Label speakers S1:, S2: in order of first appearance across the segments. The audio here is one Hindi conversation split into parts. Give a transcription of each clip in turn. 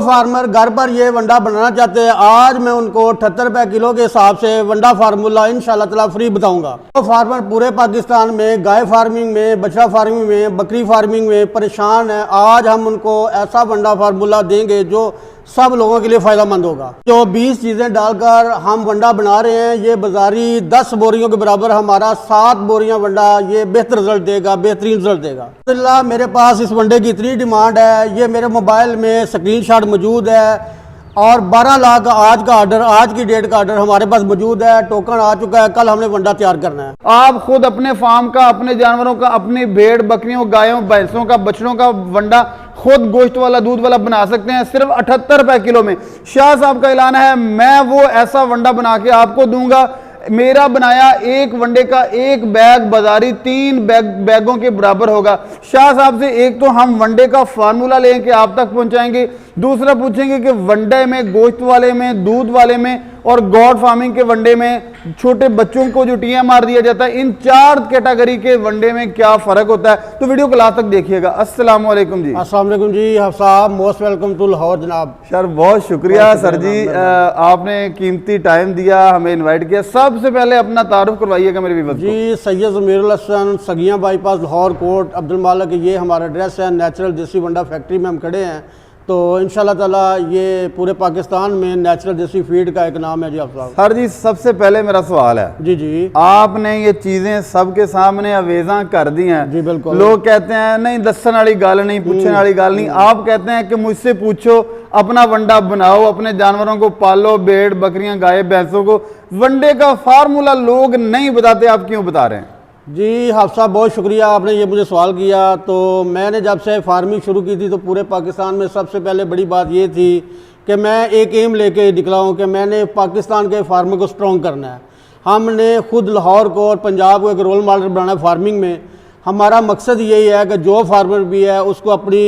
S1: फार्मर घर पर ये वंडा बनाना चाहते हैं, आज मैं उनको 78 रुपए किलो के हिसाब से वंडा फार्मूला इंशाल्लाह ताला फ्री बताऊंगा। तो फार्मर पूरे पाकिस्तान में गाय फार्मिंग में, बछड़ा फार्मिंग में, बकरी फार्मिंग में परेशान है, आज हम उनको ऐसा वंडा फार्मूला देंगे जो सब लोगों के लिए फ़ायदेमंद होगा। जो 20 चीज़ें डालकर हम वंडा बना रहे हैं, ये बाजारी 10 बोरियों के बराबर हमारा 7 बोरियां वंडा ये बेहतर रिजल्ट देगा, बेहतरीन रिजल्ट देगा। अल्हम्दुलिल्लाह मेरे पास इस वंडे की इतनी डिमांड है, ये मेरे मोबाइल में स्क्रीनशॉट मौजूद है और 12 लाख आज का ऑर्डर, आज की डेट का ऑर्डर हमारे पास मौजूद है, टोकन आ चुका है, कल हमने वंडा तैयार करना है।
S2: आप खुद अपने फार्म का, अपने जानवरों का, अपनी भेड़ बकरियों गायों भैंसों का, बछड़ों का वंडा खुद गोश्त वाला दूध वाला बना सकते हैं सिर्फ 78 रुपए किलो में। शाह साहब का ऐलान है, मैं वो ऐसा वंडा बना के आपको दूंगा, मेरा बनाया एक वंडे का एक बैग बाजारी 3 बैगों के बराबर होगा। शाह साहब से एक तो हम वंडे का फार्मूला लेके आप तक पहुंचाएंगे, दूसरा पूछेंगे कि वंडे में, गोश्त वाले में, दूध वाले में और गॉड फार्मिंग के वंडे में, छोटे बच्चों को जो TMR दिया जाता है, इन 4 कैटेगरी के वंडे में क्या फ़र्क होता है। तो वीडियो को लास्ट तक देखिएगा। अस्सलाम वालेकुम जी।
S1: अस्सलाम वालेकुम जी साहब, मोस्ट वेलकम टू लाहौर जनाब।
S2: सर बहुत शुक्रिया सर जी, आपने कीमती टाइम दिया, हमें इन्वाइट किया। सबसे पहले अपना तारुफ करवाइएगा मेरे व्यूअर्स को।
S1: जी सैयद ज़मीरुल हसन, सगिया बाईपास, लाहौर कोट, अब्दुल मालिक, ये हमारा एड्रेस है। नेचुरल देसी वंडा फैक्ट्री में हम खड़े हैं। तो इंशाल्लाह ताला ये पूरे पाकिस्तान में नेचुरल देसी फीड का एक नाम है जी। आप साहब
S2: सर जी सबसे पहले मेरा सवाल है,
S1: जी जी
S2: आपने ये चीजें सबके सामने अवेजा कर दी हैं।
S1: जी बिल्कुल।
S2: लोग कहते हैं नहीं दसन वाली गल नहीं, पूछने वाली गल नहीं। आप कहते हैं कि मुझसे पूछो, अपना वंडा बनाओ, अपने जानवरों को पालो, भेड़ बकरियां गाय भैंसों को। वंडे का फार्मूला लोग नहीं बताते, आप क्यों बता रहे हैं?
S1: जी हाफ साहब बहुत शुक्रिया, आपने ये मुझे सवाल किया। तो मैंने जब से फार्मिंग शुरू की थी तो पूरे पाकिस्तान में सबसे पहले बड़ी बात ये थी कि मैं एक एम लेके निकला हूँ कि मैंने पाकिस्तान के फार्मर को स्ट्रॉन्ग करना है। हमने खुद लाहौर को और पंजाब को एक रोल मॉडल बनाना है फार्मिंग में। हमारा मकसद यही है कि जो फार्मर भी है उसको अपनी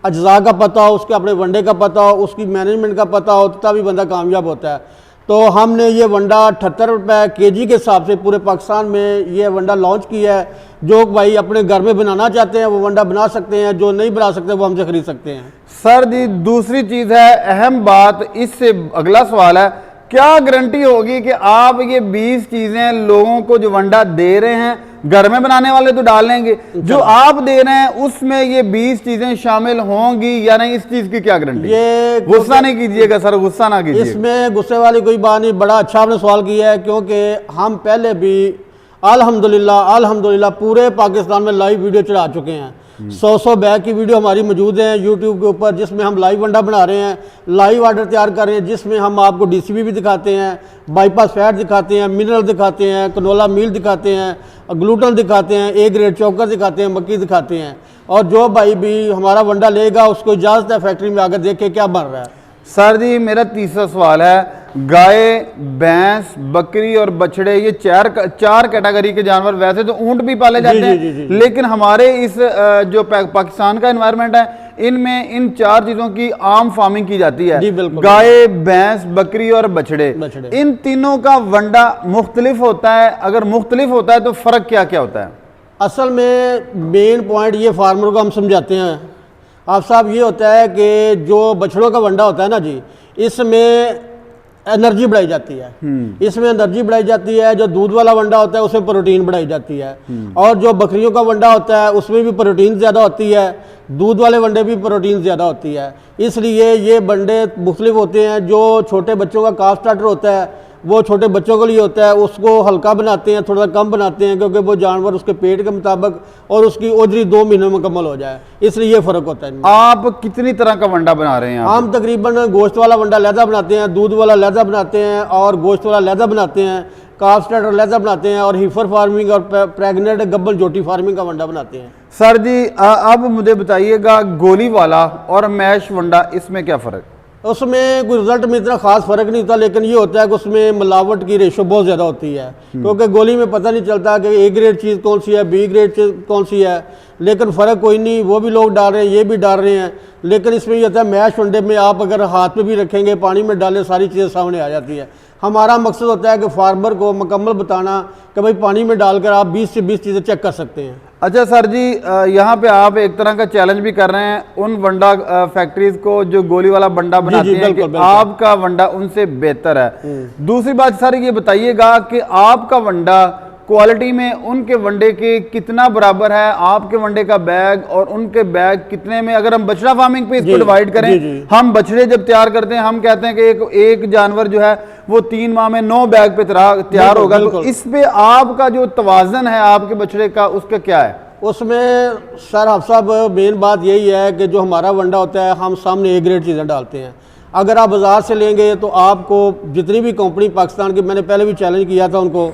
S1: अज्जा का पता हो, उसके अपने वंडे का पता हो, उसकी मैनेजमेंट का पता हो, तभी बंदा कामयाब होता है। तो हमने ये वंडा 78 रुपए kg के हिसाब से पूरे पाकिस्तान में ये वंडा लॉन्च किया है। जो भाई अपने घर में बनाना चाहते हैं वो वंडा बना सकते हैं, जो नहीं बना सकते वो हमसे खरीद सकते हैं।
S2: सर जी दूसरी चीज़ है, अहम बात, इससे अगला सवाल है, क्या गारंटी होगी कि आप ये 20 चीज़ें लोगों को जो वंडा दे रहे हैं, घर में बनाने वाले तो डाल लेंगे, जो आप दे रहे हैं उसमें ये 20 चीजें शामिल होंगी या नहीं, इस चीज की क्या गारंटी?
S1: ये
S2: गुस्सा नहीं कीजिएगा सर, गुस्सा ना कीजिए।
S1: इसमें गुस्से वाली कोई बात नहीं, बड़ा अच्छा आपने सवाल किया है, क्योंकि हम पहले भी अल्हम्दुलिल्लाह पूरे पाकिस्तान में लाइव वीडियो चढ़ा चुके हैं। 100 बैग की वीडियो हमारी मौजूद है यूट्यूब के ऊपर, जिसमें हम लाइव वंडा बना रहे हैं, लाइव ऑर्डर तैयार कर रहे हैं, जिसमें हम आपको DCB भी दिखाते हैं, बाईपास फैट दिखाते हैं, मिनरल दिखाते हैं, कनोला मील दिखाते हैं, ग्लूटन दिखाते हैं, A ग्रेड चोकर दिखाते हैं, मक्की दिखाते हैं। और जो भाई भी हमारा वंडा लेगा उसको इजाज़त है फैक्ट्री में आकर देखे क्या बन रहा है।
S2: सर जी मेरा तीसरा सवाल है, गाय भैंस बकरी और बछड़े ये चार कैटेगरी के जानवर, वैसे तो ऊंट भी पाले जाते हैं, लेकिन हमारे इस जो पाकिस्तान का एनवायरनमेंट है इनमें इन 4 चीजों की आम फार्मिंग की जाती है, गाय भैंस बकरी और बछड़े। इन तीनों का वंडा मुख्तलिफ होता है, अगर मुख्तलिफ होता है तो फर्क क्या क्या होता है?
S1: असल में मेन पॉइंट ये फार्मर को हम समझाते हैं आप साहब, ये होता है कि जो बछड़ों का वंडा होता है ना जी, इसमें एनर्जी बढ़ाई जाती है, इसमें एनर्जी बढ़ाई जाती है। जो दूध वाला वंडा होता है उसमें प्रोटीन बढ़ाई जाती है, और जो बकरियों का वंडा होता है उसमें भी प्रोटीन ज़्यादा होती है, दूध वाले वंडे भी प्रोटीन ज़्यादा होती है। इसलिए ये वंडे मुख्तलिफ होते हैं। जो छोटे बच्चों का काफ स्टार्टर होता है वो छोटे बच्चों के लिए होता है, उसको हल्का बनाते हैं, थोड़ा कम बनाते हैं, क्योंकि वो जानवर उसके पेट के मुताबिक और उसकी ओजरी 2 महीने में मुकम्मल हो जाए, इसलिए ये फ़र्क होता है।
S2: आप कितनी तरह का वंडा बना रहे हैं?
S1: हम तकरीबन गोश्त वाला वंडा लहदा बनाते हैं, दूध वाला लहदा बनाते हैं, और गोश्त वाला लहदा बनाते हैं, काफ स्टार्टर लहदा बनाते हैं, और हीफर फार्मिंग और प्रेग्नेंट गब्बल जोटी फार्मिंग का वंडा बनाते हैं।
S2: सर जी अब मुझे बताइएगा, गोली वाला और मैश वंडा, इसमें क्या फ़र्क?
S1: उसमें कोई रिजल्ट में इतना खास फर्क नहीं होता, लेकिन ये होता है कि उसमें मिलावट की रेशो बहुत ज़्यादा होती है, क्योंकि गोली में पता नहीं चलता कि A ग्रेड चीज़ कौन सी है, B ग्रेड चीज़ कौन सी है, लेकिन फ़र्क कोई नहीं, वो भी लोग डाल रहे हैं, ये भी डाल रहे हैं। लेकिन इसमें ये होता है मैश वंडे में आप अगर हाथ में भी रखेंगे, पानी में डालें, सारी चीज़ें सामने आ जाती है। हमारा मकसद होता है कि फार्मर को मुकम्मल बताना कि भाई पानी में डालकर आप 20 से 20 चीज़ें चेक कर सकते हैं।
S2: अच्छा सर जी, यहाँ पे आप एक तरह का चैलेंज भी कर रहे हैं उन वंडा फैक्ट्रीज को जो गोली वाला वंडा बनाते हैं
S1: बिल्कुल,
S2: कि
S1: बिल्कुल।
S2: आपका वंडा उनसे बेहतर है। दूसरी बात सर ये बताइएगा कि आपका वंडा क्वालिटी में उनके वंडे के कितना बराबर है, आपके वंडे का बैग और उनके बैग कितने में, अगर हम बछड़ा फार्मिंग पे इसको डिवाइड करें,
S1: जी।
S2: हम बछड़े जब तैयार करते हैं हम कहते हैं कि एक जानवर जो है वो 3 माह में 9 बैग पे तैयार होगा, तो इस पे आपका जो तवाजन है आपके बछड़े का उसका क्या है?
S1: उसमें सर आप साहब मेन बात यही है कि जो हमारा वंडा होता है हम सामने ए ग्रेड चीज़ें डालते हैं। अगर आप बाज़ार से लेंगे तो आपको जितनी भी कंपनी पाकिस्तान की, मैंने पहले भी चैलेंज किया था उनको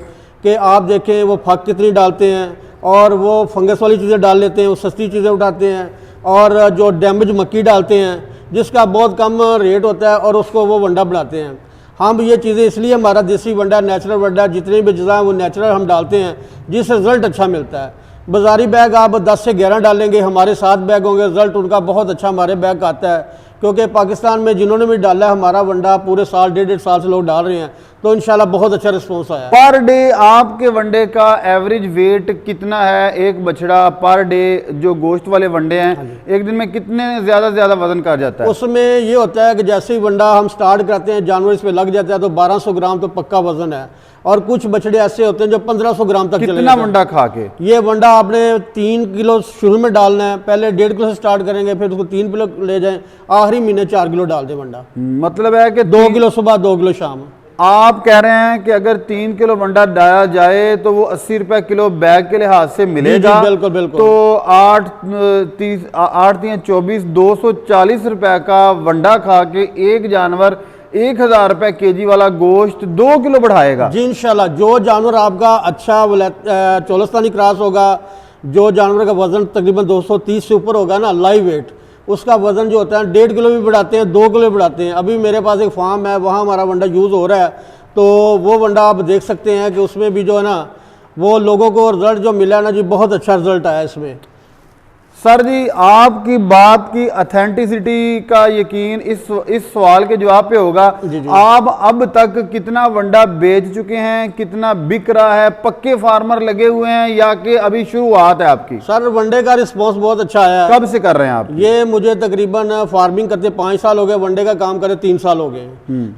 S1: कि आप देखें वो फक कितनी डालते हैं और वो फंगस वाली चीज़ें डाल लेते हैं, वो सस्ती चीज़ें उठाते हैं और जो डैमेज मक्की डालते हैं जिसका बहुत कम रेट होता है और उसको वो वंडा बनाते हैं। हम ये चीज़ें इसलिए हमारा देसी वंडा, नेचुरल वंडा, जितने भी अज्जा हैं वो नेचुरल हम डालते हैं जिससे रिज़ल्ट अच्छा मिलता है। बाज़ारी बैग आप 10 से 11 डालेंगे, हमारे 7 बैग होंगे, रिज़ल्ट उनका बहुत अच्छा हमारे बैग का आता है, क्योंकि पाकिस्तान में जिन्होंने भी डाला है हमारा वंडा पूरे साल 1.5 साल से लोग डाल रहे हैं, तो इंशाल्लाह बहुत अच्छा रिस्पॉन्स आया।
S2: पर डे आपके वंडे का एवरेज वेट कितना है? एक बछड़ा पर डे जो गोश्त वाले वंडे हैं एक दिन में कितने ज़्यादा वजन का जाता है?
S1: उसमें ये होता है कि जैसे ही वंडा हम स्टार्ट करते हैं जानवर इस पे लग जाता है तो 1200 ग्राम तो पक्का वजन है, और कुछ बछड़े ऐसे होते हैं जो 1500 ग्राम तक चले
S2: कितना
S1: जाते हैं।
S2: वंडा खा के?
S1: ये वंडा आपने 3 किलो शुरू में डालना है, पहले 1.5 किलो से स्टार्ट करेंगे, फिर उसको 3 किलो ले जाएं, आखिरी महीने 4 किलो डाल दें वंडा।
S2: मतलब है कि
S1: 2 किलो सुबह 2 किलो शाम।
S2: आप कह रहे हैं कि अगर 3 किलो वंडा डाला जाए तो वो 80 रुपए किलो बैग के लिहाज से मिलेगा।
S1: बिल्कुल बिल्कुल।
S2: तो 8 3 24 240 रुपए का वंडा खा के एक जानवर 1000 रुपए केजी वाला गोश्त 2 किलो बढ़ाएगा
S1: जी इंशाल्लाह। जो जानवर आपका अच्छा चोलस्तानी क्रॉस होगा, जो जानवर का वजन तकरीबन 230 से ऊपर होगा ना लाइव वेट, उसका वजन जो होता है 1.5 किलो भी बढ़ाते हैं, 2 किलो भी बढ़ाते हैं। अभी मेरे पास एक फार्म है, वहाँ हमारा वंडा यूज़ हो रहा है, तो वो वंडा आप देख सकते हैं कि उसमें भी जो है ना वो लोगों को रिजल्ट जो मिला ना जी, बहुत अच्छा रिजल्ट आया इसमें।
S2: सर जी आपकी बात की ऑथेंटिसिटी का यकीन इस सवाल के जवाब पे होगा।
S1: जी।
S2: आप अब तक कितना वंडा बेच चुके हैं, कितना बिक रहा है, पक्के फार्मर लगे हुए हैं या कि अभी शुरुआत है आपकी?
S1: सर वनडे का रिस्पॉन्स बहुत अच्छा आया।
S2: कब से कर रहे हैं आप?
S1: ये मुझे तकरीबन फार्मिंग करते 5 साल हो गए, वनडे का काम करे 3 साल हो गए,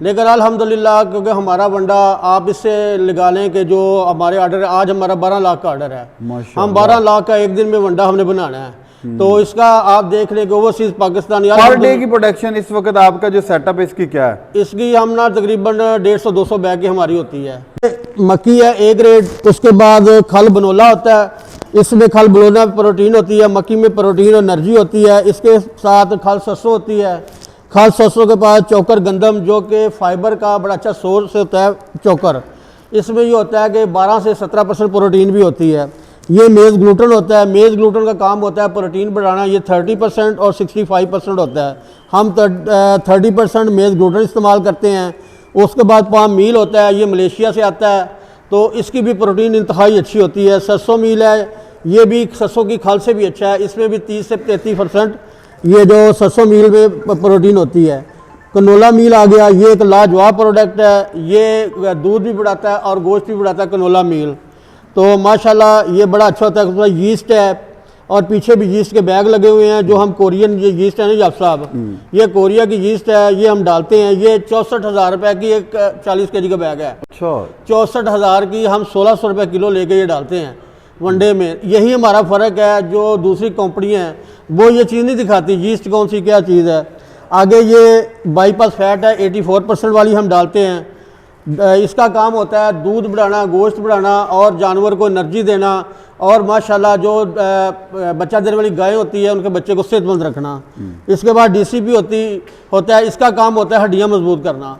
S1: लेकिन अल्हम्दुलिल्लाह क्योंकि हमारा वंडा आप इससे लगा लें कि जो हमारे ऑर्डर है, आज हमारा 12 लाख का ऑर्डर है, हम 12 लाख का एक दिन में वंडा हमने बनाना है, तो इसका आप देख लें कि ओवरसीज पाकिस्तान
S2: पर डे की प्रोडक्शन इस वक्त आपका जो सेटअप है इसकी क्या है?
S1: इसकी हम ना तकरीबन 150-200 बैग की हमारी होती है। मक्की है ए ग्रेड, उसके बाद खल बनोला होता है, इसमें खल बनोला में प्रोटीन होती है, मक्की में प्रोटीन और एनर्जी होती है, इसके साथ खल सरसों होती है, खल सरसों के बाद चोकर गंदम जो कि फाइबर का बड़ा अच्छा सोर्स होता है चोकर, इसमें ये होता है कि 12 से 17% प्रोटीन भी होती है। ये मेज़ ग्लूटन होता है, मेज़ ग्लूटन का काम होता है प्रोटीन बढ़ाना, ये 30% और 65% होता है, हम 30% मेज़ ग्लूटन इस्तेमाल करते हैं। उसके बाद पाम मील होता है, ये मलेशिया से आता है, तो इसकी भी प्रोटीन इंतहाई अच्छी होती है। सरसों मील है, ये भी सरसों की खल से भी अच्छा है, इसमें भी 30 से 33% ये जो सरसों मील में प्रोटीन होती है। कनोला मील आ गया, ये एक लाजवाब प्रोडक्ट है, ये दूध भी बढ़ाता है और गोश्त भी बढ़ाता है कनोला मील, तो माशाल्लाह ये बड़ा अच्छा होता है। उसमें यीस्ट है और पीछे भी यीस्ट के बैग लगे हुए हैं, जो हम कोरियन ये यीस्ट है ना जाफ साहब, ये कोरिया की यीस्ट है, ये हम डालते हैं। ये 64,000 रुपये की एक 40 kg का बैग है।
S2: अच्छा,
S1: 64,000 की हम 1600 रुपये किलो लेके ये डालते हैं वनडे में। यही हमारा फ़र्क है, जो दूसरी कंपनियाँ हैं वो ये चीज़ नहीं दिखाती यीस्ट कौन सी क्या चीज़ है। आगे ये बाईपास फैट है 84% वाली हम डालते हैं। इसका काम होता है दूध बढ़ाना, गोश्त बढ़ाना और जानवर को एनर्जी देना, और माशाल्लाह जो बच्चा देने वाली गाय होती है उनके बच्चे को सेहतमंद रखना। इसके बाद DCP होता है, इसका काम होता है हड्डियां मजबूत करना,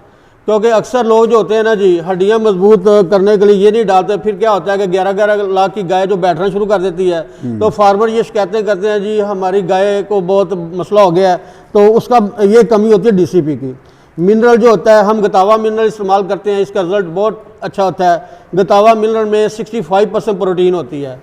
S1: क्योंकि अक्सर लोग जो होते हैं ना जी हड्डियां मजबूत करने के लिए ये नहीं डालते, फिर क्या होता है कि 11-11 लाख की गाय जो बैठना शुरू कर देती है, तो फार्मर ये शिकायतें करते हैं जी हमारी गाय को बहुत मसला हो गया है, तो उसका ये कमी होती है DCP की। मिनरल जो होता है हम गतावा मिनरल इस्तेमाल करते हैं, इसका रिजल्ट बहुत अच्छा होता है। गतावा मिनरल में 65% प्रोटीन होती है।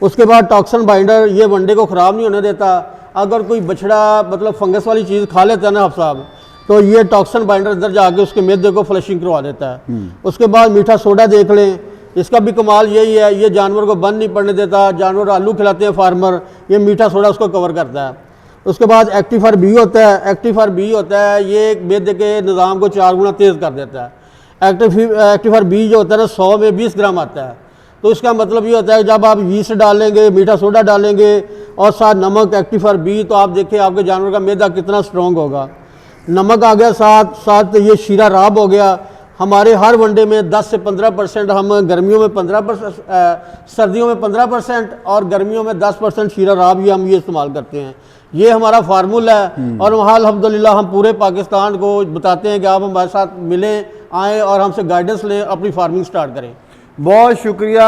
S1: उसके बाद टॉक्सन बाइंडर, ये वनडे को ख़राब नहीं होने देता। अगर कोई बछड़ा मतलब फंगस वाली चीज़ खा लेता है ना आप साहब, तो ये टॉक्सन बाइंडर अंदर जाके उसके मैदे को फ्लशिंग करवा देता है। उसके बाद मीठा सोडा देख लें, इसका भी कमाल यही है, ये जानवर को बंद नहीं पड़ने देता। जानवर आलू खिलाते हैं फार्मर, ये मीठा सोडा उसको कवर करता है। उसके बाद एक्टिफर बी होता है। एक्टिफर बी होता है, ये मैदे के निज़ाम को 4 गुना तेज़ कर देता है। एक्टिफर बी जो होता है ना 100 में 20 ग्राम आता है। तो इसका मतलब ये होता है कि जब आप यीस्ट डालेंगे, मीठा सोडा डालेंगे और साथ नमक, एक्टिफर बी, तो आप देखिए आपके जानवर का मैदा कितना स्ट्रॉन्ग होगा। नमक आ गया, साथ साथ ये शीरा राब हो गया। हमारे हर वनडे में 10 से 15% हम गर्मियों में 15%, सर्दियों में 15% और गर्मियों में 10% शीरा राब ही हम ये इस्तेमाल करते हैं। ये हमारा फार्मूला है और वहाँ अल्हम्दुलिल्लाह हम पूरे पाकिस्तान को बताते हैं कि आप हमारे साथ मिलें, आएँ और हमसे गाइडेंस लें, अपनी फार्मिंग स्टार्ट करें।
S2: बहुत शुक्रिया।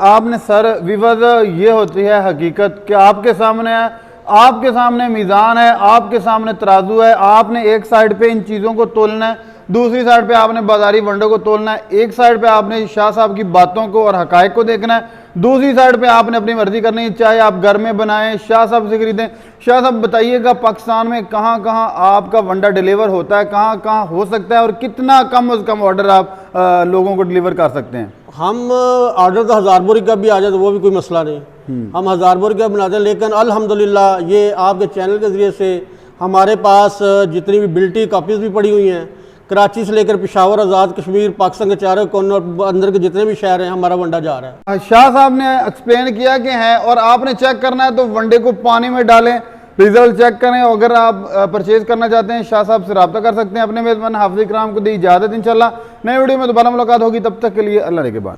S2: आपने सर विवज ये होती है हकीकत कि आपके सामने है, आपके सामने मीज़ान है, आपके सामने तराजू है। आपने एक साइड पे इन चीज़ों को तोलना है, दूसरी साइड पे आपने बाजारी वंडों को तोलना है। एक साइड पे आपने शाह साहब की बातों को और हकायक को देखना है, दूसरी साइड पे आपने अपनी मर्जी करनी है, चाहे आप घर में बनाएं, शाह साहब से खरीदें। शाह साहब बताइएगा पाकिस्तान में कहाँ कहाँ आपका वंडा डिलीवर होता है, कहाँ कहाँ हो सकता है और कितना कम से कम ऑर्डर आप लोगों को डिलीवर कर सकते हैं?
S1: हम ऑर्डर तो 1000 बोरी का भी आ जाए तो वो भी कोई मसला नहीं, हम 1000 बोरी का बनाते हैं। लेकिन अल्हम्दुलिल्लाह ये आपके चैनल के ज़रिए से हमारे पास जितनी भी बिल्टी कापीज़ भी पड़ी हुई हैं, कराची से लेकर पेशावर, आज़ाद कश्मीर, पाकिस्तान के चारों कोनों अंदर के जितने भी शहर हैं, हमारा वंडा जा रहा है।
S2: शाह साहब ने एक्सप्लेन किया कि है, और आपने चेक करना है तो वनडे को पानी में डालें, रिजल्ट चेक करें। अगर आप परचेज करना चाहते हैं शाह साहब से रब्ता कर सकते हैं। अपने मेज़बान हाफिज़ इकराम को दी इजाज़त, इंशाल्लाह नई वीडियो में दोबारा मुलाकात होगी। तब तक के लिए अल्लाह के बाद।